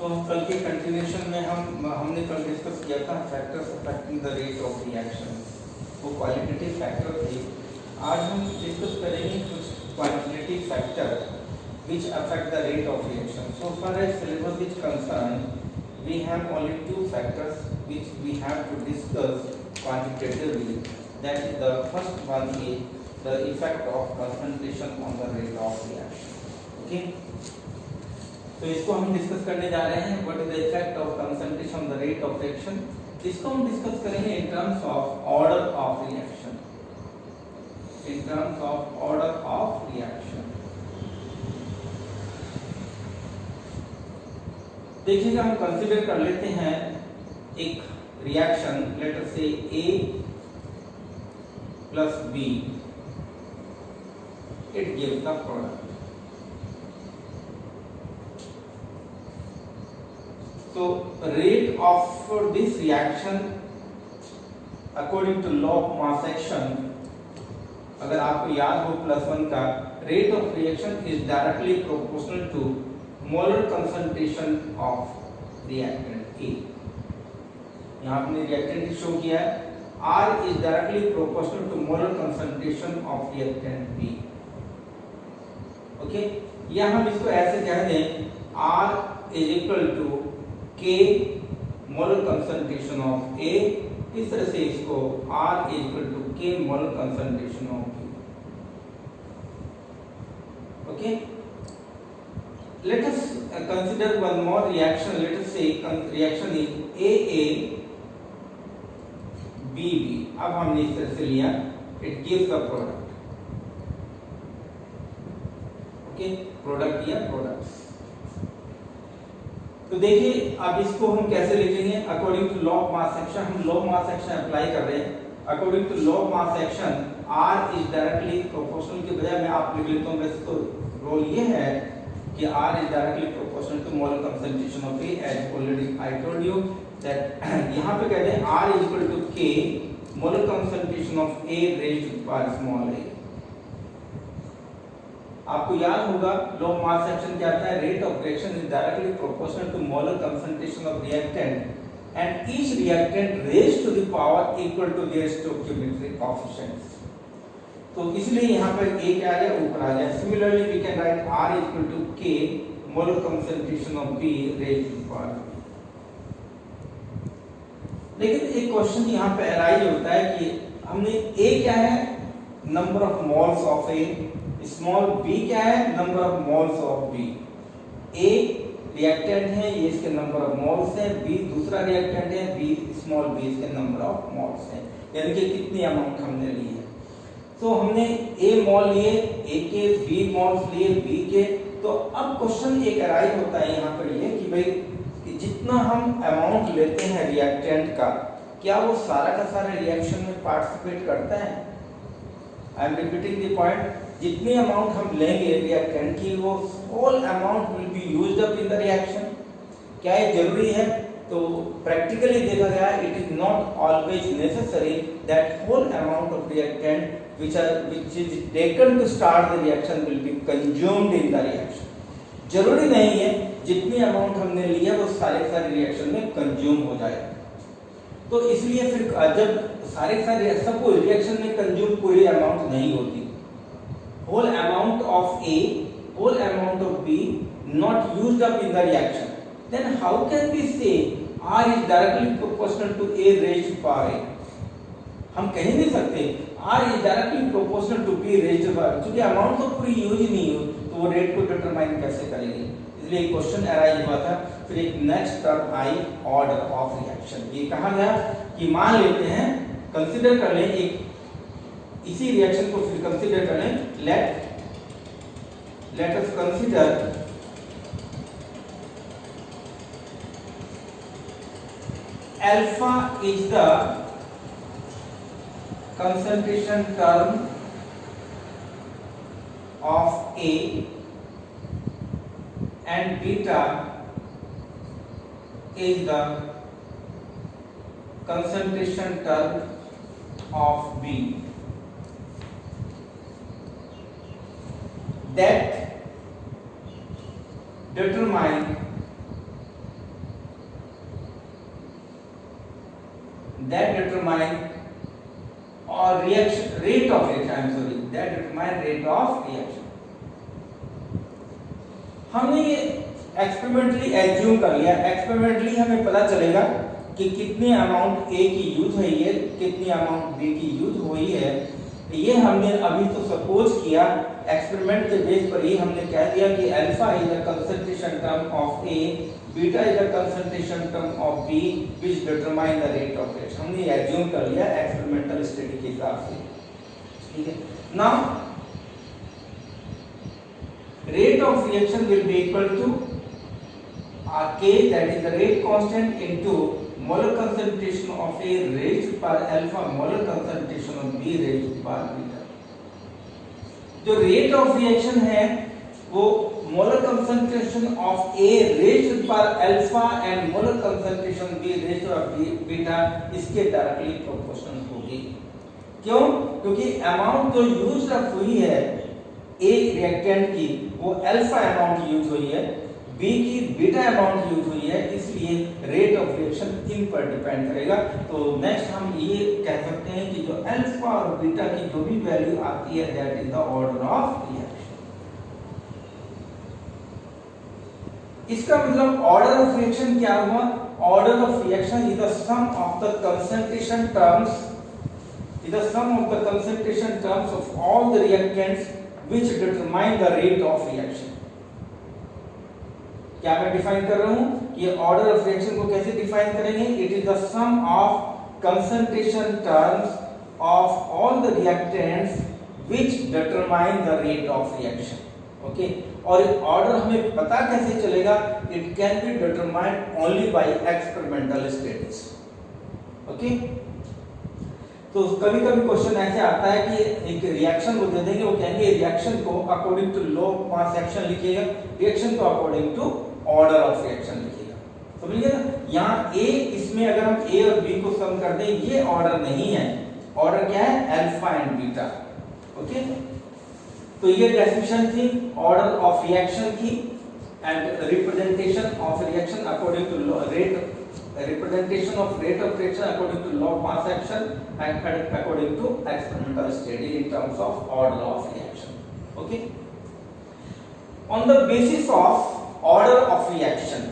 तो कल के कंटिन्यूशन में हमने कल डिस्कस किया था factors affecting the rate of reaction, वो क्वालिटेटिव फैक्टर थे। आज हम डिस्कस करेंगे कुछ quantitative factor which affect the rate of reaction. So far as syllabus is concerned, we have only two factors which we have to discuss quantitatively. That is, the first one is the effect of concentration on the rate of reaction. Okay. तो इसको हम discuss करने जा रहे हैं, what is the effect of concentration on the rate of reaction. इसको हम discuss करेंगे in terms of order of reaction, in terms of order of reaction. देखिएगा, हम कंसीडर कर लेते हैं एक रिएक्शन, लेट अस से A plus B, it gives the product. So rate of this reaction according to law of mass action, अगर आपको याद हो +1 का, rate of reaction is directly proportional to molar concentration of reactant A। यहाँ आपने reactant show किया है, R is directly proportional to molar concentration of reactant B। Okay, या हम इसको ऐसे कह दें, R is equal to K molar concentration of A। इस तरह से इसको R equal to K molar concentration of B। Okay, let us consider one more reaction. Let us say reaction is AA BB। अब हमने इस तरह से लिया, it gives the product. Okay, product या प्रोडक्ट्स। तो देखिए, अब इसको हम कैसे लिखेंगे according to law of mass action. हम law of mass action apply कर रहे हैं। According to law of mass action, R is directly proportional के बजाय मैं आप लिख लेता हूं, वैसे तो रूल ये है कि R is directly proportional to molar concentration of A, as already I told you that. यहां पे कहते हैं R is equal to K molar concentration of A raised to power small a। आपको याद होगा लॉ ऑफ मास एक्शन क्या था, rate of reaction is directly proportional to molar concentration of reactant and each reactant raised to the power equal to their stoichiometric coefficients. तो इसलिए यहां पर a क्या आ गया, ऊपर आ गया। Similarly we can write R equal to K molar concentration of B raised to power. लेकिन एक क्वेश्चन यहां पे अराइज होता है कि हमने a क्या है, number of moles of A, small b क्या है, number of moles of B। A reactant है, ये इसके नंबर ऑफ मोल्स है, B दूसरा रिएक्टेंट है, B स्मॉल b इसके नंबर ऑफ मोल्स है, यानी कि कितनी अमाउंट हमने ली है। तो हमने A मोल लिए A के, B मोल्स लिए B के। तो अब क्वेश्चन एक अराइज होता है यहाँ पर ये कि भाई कि जितना हम अमाउंट लेते हैं रिएक्टेंट का, क्या वो सारा का सारा रिएक्शन में पार्टिसिपेट करता है। I am repeating the point, जितनी अमाउंट हम लेंगे रिएक्टेंट की, वो whole amount will be used up in the reaction. क्या ये जरूरी है? तो प्रैक्टिकली देखा गया, it is not always necessary that whole amount of reactant which is taken to start the reaction will be consumed in the reaction। जरूरी नहीं है जितनी अमाउंट हमने ली है वो सारे रिएक्शन में कंज्यूम हो जाए। तो इसलिए फिर जब सारे सपोज रिएक्शन में कंज्यूम पूरी अमाउंट नहीं होती, whole amount of A, whole amount of B not used up in the reaction, then how can we say R is directly proportional to A raised to power A? हम कह नहीं सकते R is directly proportional to B raised to power, क्योंकि amount तो पूरी use ही नहीं हो, तो वो रेट को डिटरमाइन कैसे करेंगे। इसलिए क्वेश्चन अराइज हुआ था। फिर एक next term I, order of reaction. ये कहा गया कि मान लेते हैं, कंसीडर कर लें एक इसी रिएक्शन को, फिर कंसीडर करें, late us consider alpha is the concentration term of A and beta is the concentration term of B। that determine that determine or reaction rate of reaction, I'm sorry, that determine rate of reaction. हमने ये experimentally assume कर लिया, experimentally हमें पता चलेगा कि कितनी amount ए की यूज हुई है, कितनी अमाउंट बी की यूज हुई है। ये हमने अभी तो सपोज किया, एक्सपेरिमेंट के बेस पर ही हमने कह दिया कि alpha is the concentration term of A, beta is the concentration term of B which determine the rate of reaction. हमने ये एज्यूम कर लिया एक्सपेरिमेंटल स्टडी के हिसाब से, ठीक है। Now rate of reaction will be equal to K, that is the rate constant, into molar concentration of A raised by alpha molar concentration of B raised by beta। जो rate of reaction है वो molar concentration of A raised by alpha and molar concentration B raised by beta इसके directly proportional होगी। क्यों? क्योंकि amount जो use हुई है एक रिएक्टेंट की वो अल्फा अमाउंट यूज हुई है, बी की बीटा अमाउंट यूज हुई है, इसलिए रेट ऑफ रिएक्शन इन पर डिपेंड करेगा। तो नेक्स्ट हम ये कह सकते हैं कि जो अल्फा और बीटा की जो भी वैल्यू आती है that is the order of reaction. इसका मतलब ऑर्डर ऑफ रिएक्शन क्या हुआ? Order of reaction is the sum of the concentration terms, is the sum of the concentration terms of all the reactants which determine the rate of reaction। क्या मैं define कर रहा हूं कि order of reaction को कैसे define करेंगे? It is the sum of concentration terms of all the reactants which determine the rate of reaction। Okay, और ऑर्डर हमें पता कैसे चलेगा? It can be determined only by experimental studies. Okay, तो कभी कभी क्वेश्चन ऐसे आता है कि एक रिएक्शन को दे देंगे, वो कहेंगे रिएक्शन को according to law of mass action लिखिएगा, रिएक्शन को according to order of reaction लिखिएगा। समझिए ना, यहाँ ए, इसमें अगर हम ए और बी को सम कर दें, ये ऑर्डर नहीं है, ऑर्डर क्या है? Alpha and beta. ओके, तो ये डेफिनेशन थी ऑर्डर ऑफ रिएक्शन की and representation of reaction according to rate, representation of rate of reaction according to law of mass action and according to experimental study in terms of order of reaction। okay, on the basis of order of reaction,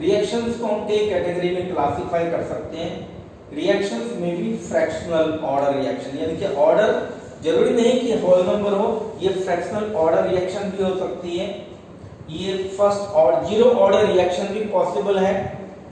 reactions को हम कई category में classify कर सकते हैं। reactions में भी fractional order reaction, यानी कि ऑर्डर जरूरी नहीं कि होल नंबर हो, ये फ्रैक्शनल ऑर्डर रिएक्शन भी हो सकती है। ये फर्स्ट और जीरो ऑर्डर रिएक्शन भी पॉसिबल है,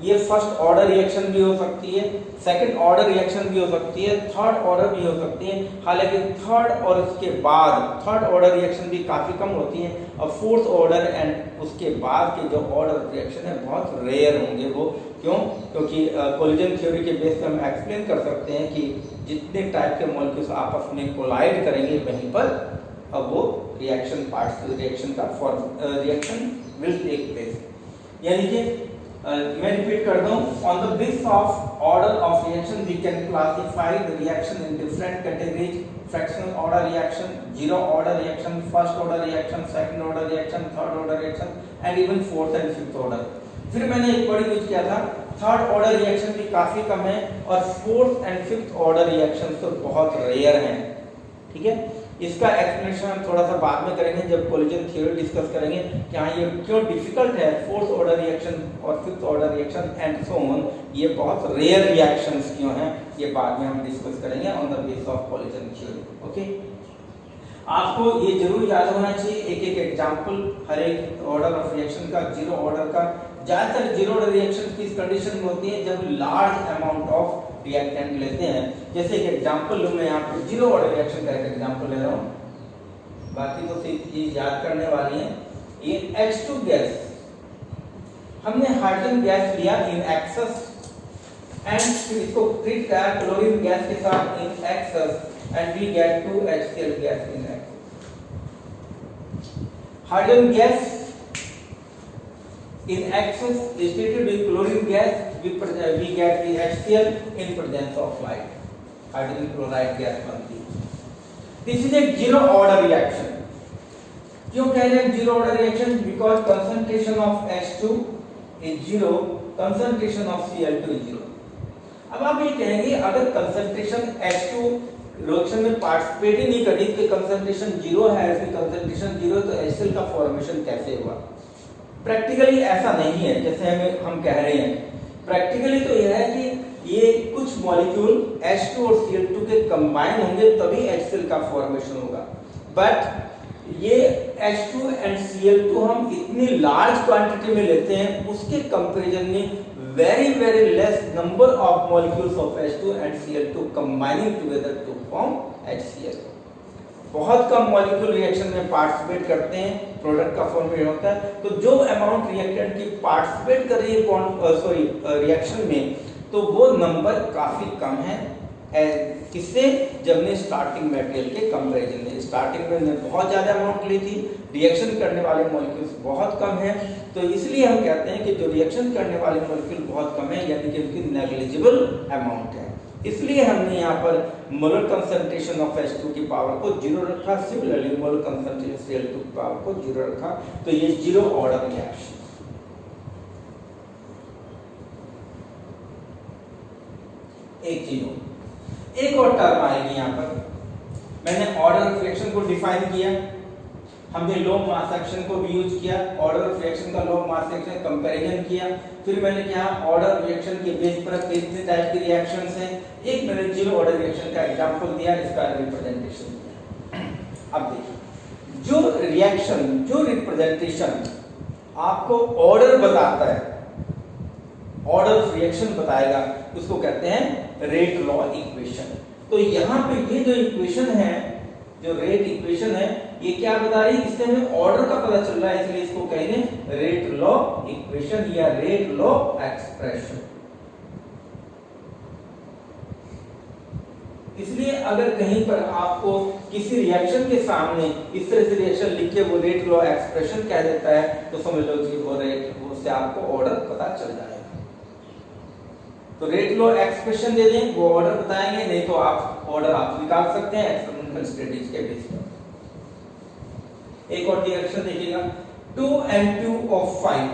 ये फर्स्ट ऑर्डर रिएक्शन भी हो सकती है, सेकंड ऑर्डर रिएक्शन भी हो सकती है, थर्ड ऑर्डर भी हो सकती है। हालांकि थर्ड और उसके बाद थर्ड ऑर्डर रिएक्शन भी काफी कम होती है, और फोर्थ ऑर्डर एंड उसके बाद के जो ऑर्डर रिएक्शन है बहुत रेयर होंगे वो। क्यों? क्योंकि कोलिजन थ्योरी के बेस पे हम एक्सप्लेन कर सकते हैं कि जितने टाइप के मॉलिक्यूल्स आपस में कोलाइड करेंगे वहीं पर अब वो रिएक्शन पार्ट्स रिएक्शन का रिएक्शन विल टेक प्लेस। यानी कि मैं रिपीट कर दूं, on the basis of order of reaction we can classify the reaction in different categories: fractional order reaction, zero order reaction, first order reaction, second order reaction, third order reaction and even fourth and fifth order. फिर मैंने एक word use किया था, third order reaction भी काफी कम है और fourth and fifth order reaction तो बहुत रेयर हैं। ठीक है, इसका एक्सप्लेनेशन हम थोड़ा सा बाद में करेंगे जब कोलिजन थ्योरी डिस्कस करेंगे कि हाँ ये क्यों डिफिकल्ट है, फोर्थ ऑर्डर रिएक्शन और fifth order reaction and so on, ये बहुत रेयर रिएक्शंस क्यों हैं, ये बाद में हम डिस्कस करेंगे on the basis of collision theory. Okay, आपको ये जरूर याद होना चाहिए एक एक एग्जांपल हर एक ऑर्डर ऑफ रिएक्शन का, जीरो ऑर्डर का। ज्यादातर जीरो ऑर्डर रिएक्शन किस कंडीशन में होती है? जब लार्ज अमाउंट ऑफ रिएक्टेंट लेते हैं। जैसे एक एग्जांपल लूं मैं यहाँ पे जीरो ऑर्डर रिएक्शन का एक एग्जांपल ले रहा हूँ, बाकी तो चीज याद करने वाली है। ये H2 गैस, हमने हाइड्रोजन गैस लिया इन एक्सेस एंड फिर इसको ट्रीट किया क्लोरीन गैस के साथ in excess and we get 2HCl gas in excess. Hydrogen gas in excess is treated with chlorine gas, we get the HCl in presence of light, hydrogen chloride gas बनती है। This is a zero order reaction। क्यों कह रहे हैं zero order reaction? Because concentration of H2 is zero, concentration of Cl2 is zero। अब आप ये कहेंगे अगर कंसंट्रेशन H2 रिएक्शन में पार्टिसिपेट ही नहीं करी तो कंसंट्रेशन 0 है, इसकी कंसंट्रेशन 0 तो HCl का फॉर्मेशन कैसे हुआ? प्रैक्टिकली ऐसा नहीं है जैसे हम कह रहे हैं। प्रैक्टिकली तो यह है कि ये कुछ मॉलिक्यूल H2 और Cl2 के कंबाइन होंगे तभी HCl का फॉर्मेशन होगा, बट ये H2 एंड Cl2 हम इतनी लार्ज क्वांटिटी में लेते हैं, उसके कंपैरिजन में very less number of molecules of H2 and Cl2 combining together to form HCl। बहुत कम मॉलिक्यूल रिएक्शन में पार्टिसिपेट करते हैं, प्रोडक्ट का फॉर्मेशन होता है। तो जो अमाउंट रिएक्टेंट की पार्टिसिपेट कर रही है रिएक्शन में, तो वो नंबर काफी कम है किससे, जब ने स्टार्टिंग मटेरियल के कंपैरिजन में। स्टार्टिंग में बहुत ज्यादा अमाउंट ली थी, रिएक्शन करने वाले मॉलिक्यूल्स बहुत कम है, तो इसलिए हम कहते हैं कि जो रिएक्शन करने वाले मॉलिक्यूल बहुत कम है, यानी कि उनकी नेग्लिजिबल अमाउंट है। इसलिए हमने यहाँ पर मोलर कंसंट्रेशन ऑफ H2 की पावर को 0 रखा, सिमिलरली मोलर कंसंट्रेशन Cl2 की पावर को 0 रखा, तो ये 0 ऑर्डर रिएक्शन। एक चीज हो, एक और टर्म आएगी यहाँ पर। मैंने ऑर्डर ऑफ रिएक्शन को डिफाइन किया, हमने लो मास एक्शन को भी यूज किया, ऑर्डर ऑफ रिएक्शन का लो मास एक्शन कंपैरिजन किया, फिर मैंने क्या ऑर्डर रिएक्शन के बेस पर कितने टाइप की रिएक्शंस हैं, एक मैंने 0 ऑर्डर रिएक्शन का एग्जांपल दिया, इसका रिप्रेजेंटेशन दिया। अब देखिए, जो रिएक्शन, जो रिप्रेजेंटेशन आपको ऑर्डर बताता है, ऑर्डर ऑफ रिएक्शन बताएगा, उसको कहते हैं रेट लॉ इक्वेशन। तो यहाँ पे ये जो इक्वेशन है, जो रेट इक्वेशन है, ये क्या बता रही है, इससे हमें ऑर्डर का पता चल रहा है, इसलिए इसको कहेंगे रेट लॉ इक्वेशन या रेट लॉ एक्सप्रेशन। इसलिए अगर कहीं पर आपको किसी रिएक्शन के सामने इस तरह से रिएक्शन लिख के वो रेट लॉ एक्सप्रेशन कह देता है, तो समझ लो कि वो रेट, उससे आपको ऑर्डर पता चल जाएगा। तो रेट लॉ एक्सप्रेशन दे दें, वो ऑर्डर बताएंगे, नहीं तो आप ऑर्डर आप निकाल सकते हैं एक्सपेरिमेंटल स्टडीज के बेस पर। एक और रिएक्शन देखिएगा, 2N2O5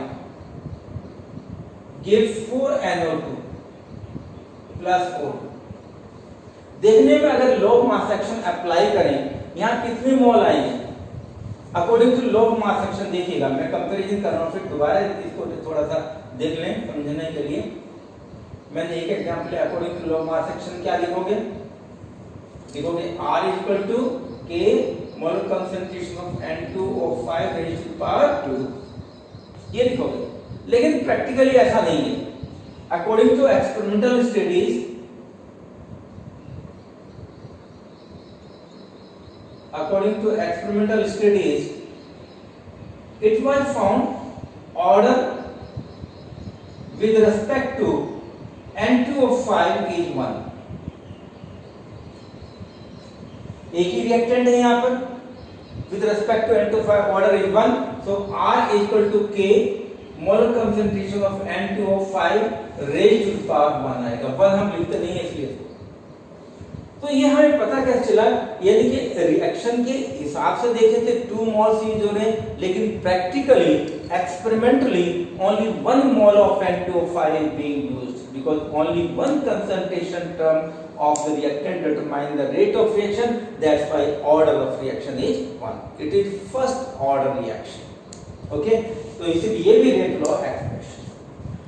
gives 4NO2 plus O2। देखने में अगर लॉग मास एक्शन अप्लाई करें, यहाँ कितने मोल आएंगे according to log mass action? देखिएगा, मैं कंपैरिजन कर रहा हूं, फिर दोबारा इसको थोड़ा सा देख लें समझने के लिए। मैंने एक एग्जांपल है, according to log mass action क्या लिखोगे, R equal to K molar concentration of N2O5 raise to power 2, ये लिखोगे। लेकिन प्रैक्टिकली ऐसा नहीं है। According to experimental studies, it was found order with respect to N2O5 is 1। एक ही रिएक्टेंट है यहाँ पर, with respect to N2O5 order is 1, so R is equal to K molar concentration of N2O5 raise to power 1 आएगा। 1 हम लिखते नहीं है इसलिए। तो ये हमें पता कैसे चला, यानी कि रिएक्शन के हिसाब से देखे थे 2 मोल्स यूज हो रहे हैं, लेकिन practically experimentally only 1 mole of N2O5 is being used because only one concentration term of the reactant determine the rate of reaction, that's why order of reaction is 1, it is first order reaction। okay, तो इसीलिए ये भी rate law expression.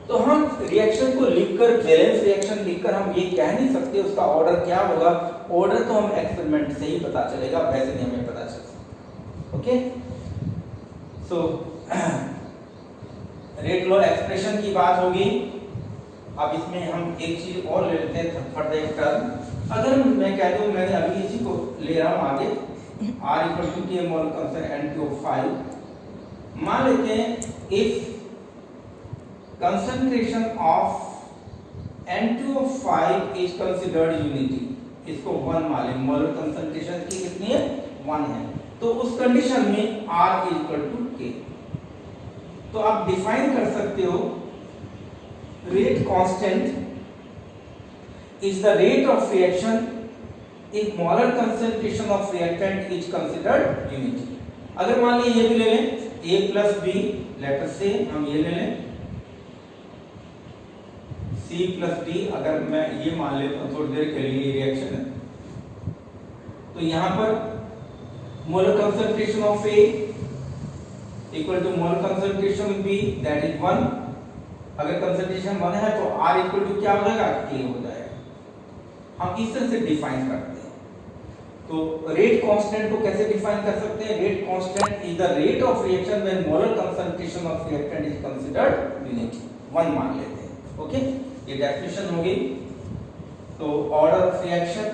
तो हम reaction को लिखकर, balance reaction लिखकर हम ये कह नहीं सकते उसका ऑर्डर क्या होगा, ऑर्डर तो हम एक्सपेरिमेंट से ही पता चलेगा, वैसे नहीं हमें पता चल सकता। Okay, so rate law expression की बात होगी। अब इसमें हम एक चीज और ले लेते हैं फॉर द टर्म। अगर मैं कह दूं, मैंने अभी इसी को ले रहा हूं आगे, R equal to K mole N2O5, मान लेते हैं if concentration of N2O5 is considered unity, इसको 1 मान लें, मोलर कंसंट्रेशन की कितनी है, 1 है, तो उस कंडीशन में R इक्वल टू K। तो आप डिफाइन कर सकते हो rate constant is the rate of reaction if molar concentration of reactant is considered unity. अगर मान लीजिए ये भी ले लें, A प्लस B, लेटर से हम ये ले लें, C प्लस D, अगर मैं ये मान लेता हूँ थोड़ी देर के लिए रिएक्शन है, तो यहाँ पर molar concentration of A equal to molar concentration of B, that is 1। अगर कंसंट्रेशन 1 है तो R इक्वल टू क्या हो जाएगा, K हो जाएगा। हम इस तरह से डिफाइन करते हैं। तो रेट कांस्टेंट को कैसे डिफाइन कर सकते हैं? Rate constant is the rate of reaction when molar concentration of reactant is considered unit, 1 मान लेते हैं। ओके, ये डेफिनेशन हो गई। तो ऑर्डर ऑफ रिएक्शन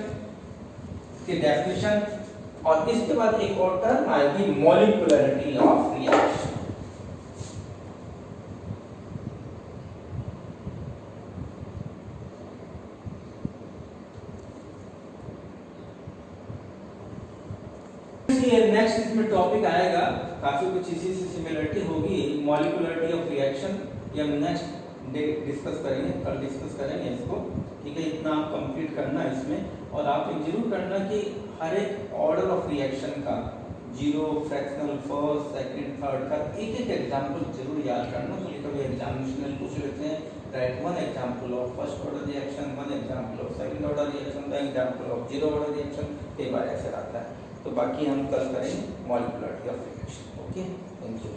की डेफिनेशन, और इसके बाद एक और टर्म आएगी मॉलिक्यूलरिटी ऑफ रिएक्शन। नेक्स्ट इसमें टॉपिक आएगा, काफी कुछ इसी से सिमिलरिटी होगी, मॉलिक्यूलरिटी ऑफ रिएक्शन। ये हम नेक्स्ट डे डिस्कस करेंगे, कल डिस्कस करेंगे इसको। ठीक है, इतना आप कंप्लीट करना है इसमें। और आप एक जरूर करना कि हर एक ऑर्डर ऑफ रिएक्शन का, zero, fractional, first, second, third का एक एक एग्जांपल जरूर याद करना। तो कभी एग्जामिनेशन में पूछ लेते हैं, right one example of first order reaction, one example of second order reaction, one example of zero order reaction, कई बार ऐसे आता है। तो बाकी हम कल करेंगे molecularity of reaction. Okay, thank you.